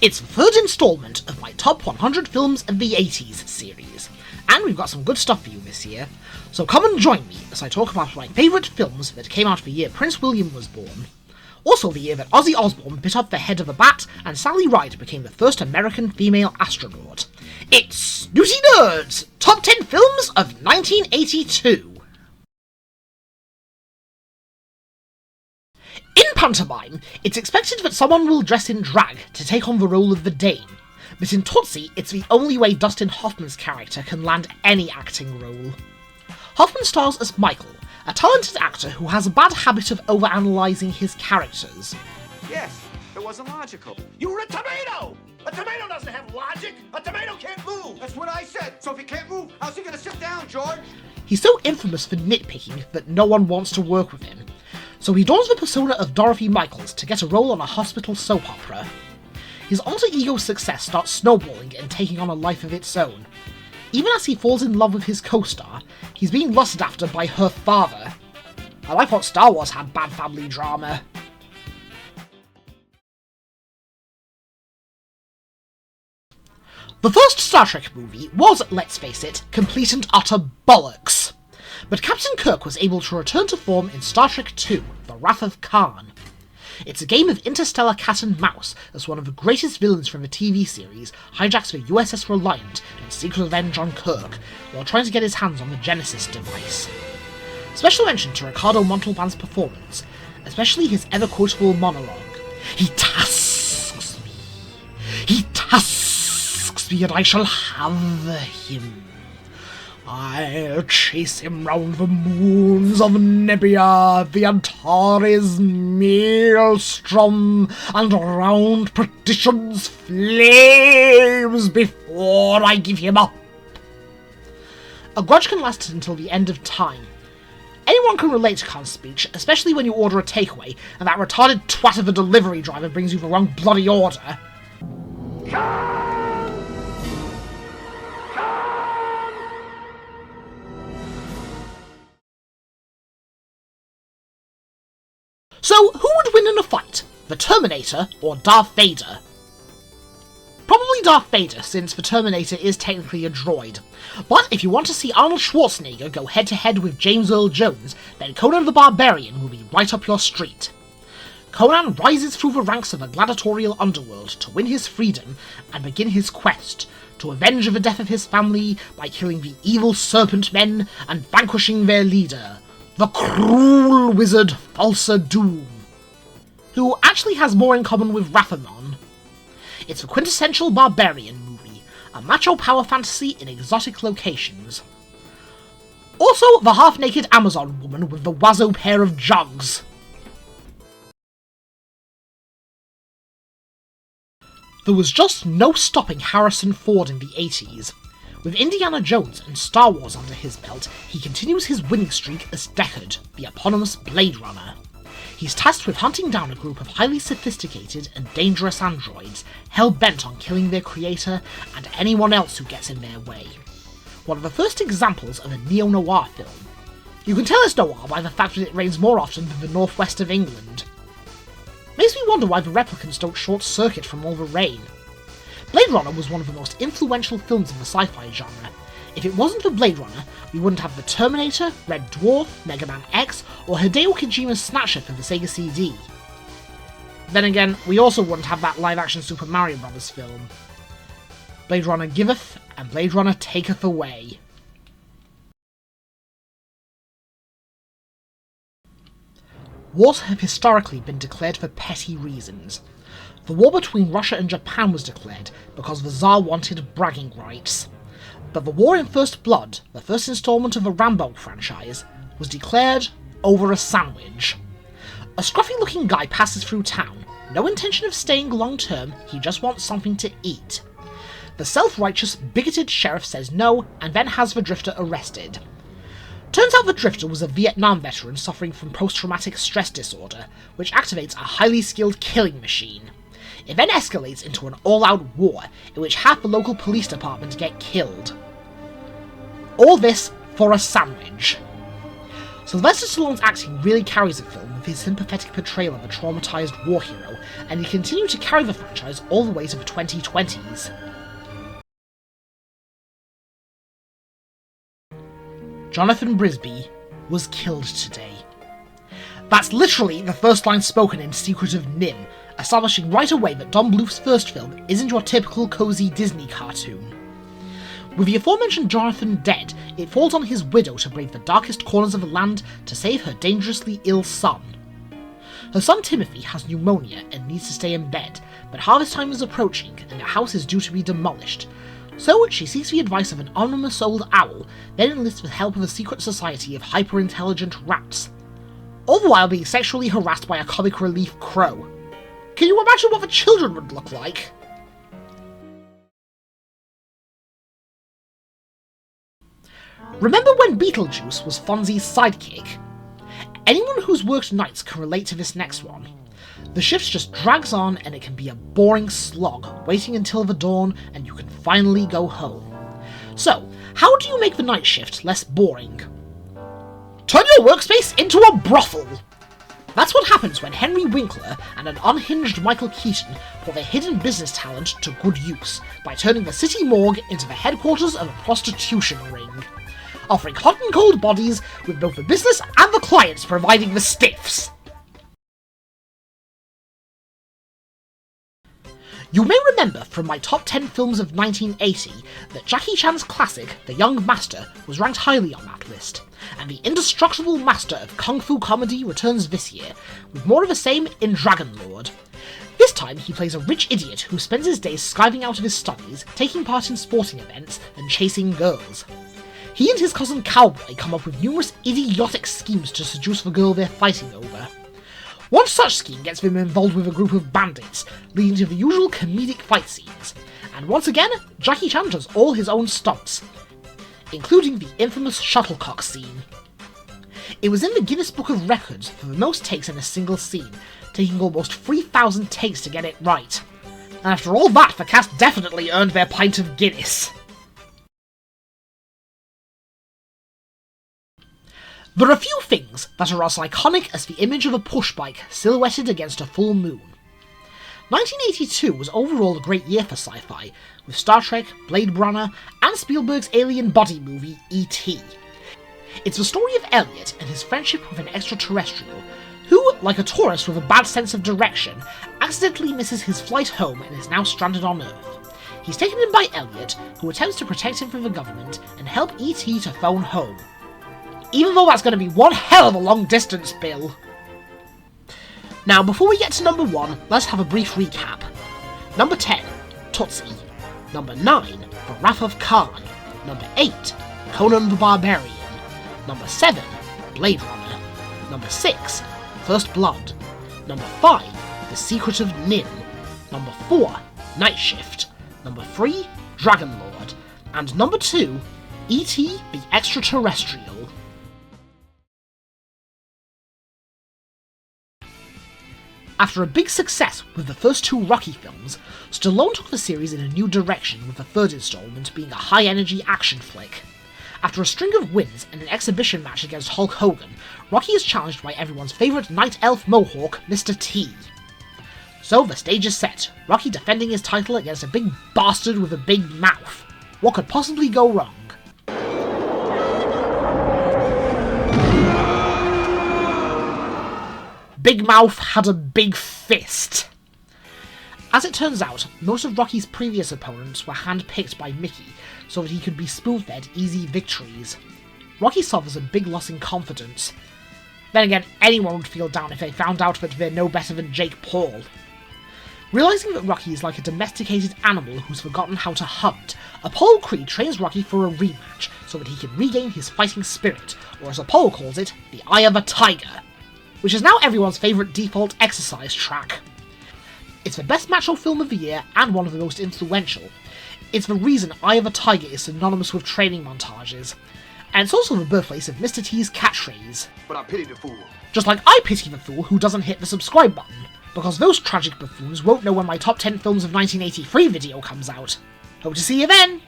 It's the third instalment of my Top 100 Films of the 80s series, and we've got some good stuff for you this year, so come and join me as I talk about my favourite films that came out the year Prince William was born, also the year that Ozzy Osbourne bit off the head of a bat and Sally Ride became the first American female astronaut. It's Snooty Nerd's Top 10 Films of 1982. In pantomime, it's expected that someone will dress in drag to take on the role of the Dane, but in Tootsie, it's the only way Dustin Hoffman's character can land any acting role. Hoffman stars as Michael, a talented actor who has a bad habit of overanalyzing his characters. Yes, it wasn't logical. You're a tomato! A tomato doesn't have logic! A tomato can't move! That's what I said! So if he can't move, how's he gonna sit down, George? He's so infamous for nitpicking that no one wants to work with him, so he dons the persona of Dorothy Michaels to get a role on a hospital soap opera. His alter ego's success starts snowballing and taking on a life of its own. Even as he falls in love with his co-star, he's being lusted after by her father. I like what Star Wars had bad family drama. The first Star Trek movie was, let's face it, complete and utter bollocks. But Captain Kirk was able to return to form in Star Trek II, The Wrath of Khan. It's a game of interstellar cat and mouse as one of the greatest villains from the TV series hijacks the USS Reliant and seeks revenge on Kirk while trying to get his hands on the Genesis device. Special mention to Ricardo Montalban's performance, especially his ever-quotable monologue. He tasks me and I shall have him. I'll chase him round the moons of Nebia, the Antares maelstrom, and round perdition's flames before I give him up. A grudge can last until the end of time. Anyone can relate to Khan's speech, especially when you order a takeaway, and that retarded twat of a delivery driver brings you the wrong bloody order. So, who would win in a fight? The Terminator or Darth Vader? Probably Darth Vader, since the Terminator is technically a droid. But if you want to see Arnold Schwarzenegger go head-to-head with James Earl Jones, then Conan the Barbarian will be right up your street. Conan rises through the ranks of a gladiatorial underworld to win his freedom and begin his quest to avenge the death of his family by killing the evil serpent men and vanquishing their leader, the cruel wizard Falsa Doom, who actually has more in common with Rathamon. It's the quintessential barbarian movie, a macho power fantasy in exotic locations. Also, the half-naked Amazon woman with the wazzo pair of jugs. There was just no stopping Harrison Ford in the 80s. With Indiana Jones and Star Wars under his belt, he continues his winning streak as Deckard, the eponymous Blade Runner. He's tasked with hunting down a group of highly sophisticated and dangerous androids, hell-bent on killing their creator and anyone else who gets in their way. One of the first examples of a neo-noir film. You can tell it's noir by the fact that it rains more often than the northwest of England. Makes me wonder why the replicants don't short-circuit from all the rain. Blade Runner was one of the most influential films in the sci-fi genre. If it wasn't for Blade Runner, we wouldn't have The Terminator, Red Dwarf, Mega Man X, or Hideo Kojima's Snatcher for the Sega CD. Then again, we also wouldn't have that live-action Super Mario Bros. Film. Blade Runner giveth, and Blade Runner taketh away. Wars have historically been declared for petty reasons. The war between Russia and Japan was declared because the Tsar wanted bragging rights. But the war in First Blood, the first installment of the Rambo franchise, was declared over a sandwich. A scruffy-looking guy passes through town, no intention of staying long-term, he just wants something to eat. The self-righteous, bigoted sheriff says no, and then has the drifter arrested. Turns out the drifter was a Vietnam veteran suffering from post-traumatic stress disorder, which activates a highly skilled killing machine. It then escalates into an all-out war, in which half the local police department get killed. All this for a sandwich. Sylvester Stallone's acting really carries the film with his sympathetic portrayal of a traumatized war hero, and he continued to carry the franchise all the way to the 2020s. Jonathan Brisby was killed today. That's literally the first line spoken in Secret of NIMH, establishing right away that Don Bluth's first film isn't your typical cozy Disney cartoon. With the aforementioned Jonathan dead, it falls on his widow to brave the darkest corners of the land to save her dangerously ill son. Her son Timothy has pneumonia and needs to stay in bed, but harvest time is approaching and the house is due to be demolished. So she seeks the advice of an anonymous old owl, then enlists the help of a secret society of hyper-intelligent rats, all the while being sexually harassed by a comic relief crow. Can you imagine what the children would look like? Remember when Beetlejuice was Fonzie's sidekick? Anyone who's worked nights can relate to this next one. The shift just drags on and it can be a boring slog, waiting until the dawn and you can finally go home. So, how do you make the night shift less boring? Turn your workspace into a brothel! That's what happens when Henry Winkler and an unhinged Michael Keaton put their hidden business talent to good use by turning the city morgue into the headquarters of a prostitution ring, offering hot and cold bodies with both the business and the clients providing the stiffs. You may remember from my top 10 films of 1980 that Jackie Chan's classic, The Young Master, was ranked highly on that list, and the indestructible master of kung fu comedy returns this year, with more of the same in Dragon Lord. This time he plays a rich idiot who spends his days skiving out of his studies, taking part in sporting events, and chasing girls. He and his cousin Cowboy come up with numerous idiotic schemes to seduce the girl they're fighting over. One such scheme gets them involved with a group of bandits, leading to the usual comedic fight scenes, and once again, Jackie Chan does all his own stunts, including the infamous shuttlecock scene. It was in the Guinness Book of Records for the most takes in a single scene, taking almost 3,000 takes to get it right. And after all that, the cast definitely earned their pint of Guinness. There are few things that are as iconic as the image of a pushbike silhouetted against a full moon. 1982 was overall a great year for sci-fi, with Star Trek, Blade Runner, and Spielberg's alien body movie E.T. It's the story of Elliot and his friendship with an extraterrestrial, who, like a tourist with a bad sense of direction, accidentally misses his flight home and is now stranded on Earth. He's taken in by Elliot, who attempts to protect him from the government and help E.T. to phone home. Even though that's going to be one hell of a long distance, Bill. Now, before we get to number 1, let's have a brief recap. Number 10, Tootsie. Number 9, The Wrath of Khan. Number 8, Conan the Barbarian. Number 7, Blade Runner. Number 6, First Blood. Number 5, The Secret of NIMH. Number 4, Night Shift. Number 3, Dragon Lord. And number 2, E.T. the Extraterrestrial. After a big success with the first 2 Rocky films, Stallone took the series in a new direction, with the third installment being a high-energy action flick. After a string of wins and an exhibition match against Hulk Hogan, Rocky is challenged by everyone's favourite night elf mohawk, Mr. T. So the stage is set, Rocky defending his title against a big bastard with a big mouth. What could possibly go wrong? Big Mouth had a big fist. As it turns out, most of Rocky's previous opponents were hand-picked by Mickey, so that he could be spoon-fed easy victories. Rocky suffers a big loss in confidence. Then again, anyone would feel down if they found out that they're no better than Jake Paul. Realising that Rocky is like a domesticated animal who's forgotten how to hunt, Apollo Creed trains Rocky for a rematch so that he can regain his fighting spirit, or as Apollo calls it, the Eye of a Tiger, which is now everyone's favourite default exercise track. It's the best macho film of the year and one of the most influential. It's the reason Eye of a Tiger is synonymous with training montages. And it's also the birthplace of Mr. T's catchphrase. But I pity the fool. Just like I pity the fool who doesn't hit the subscribe button, because those tragic buffoons won't know when my top 10 films of 1983 video comes out. Hope to see you then!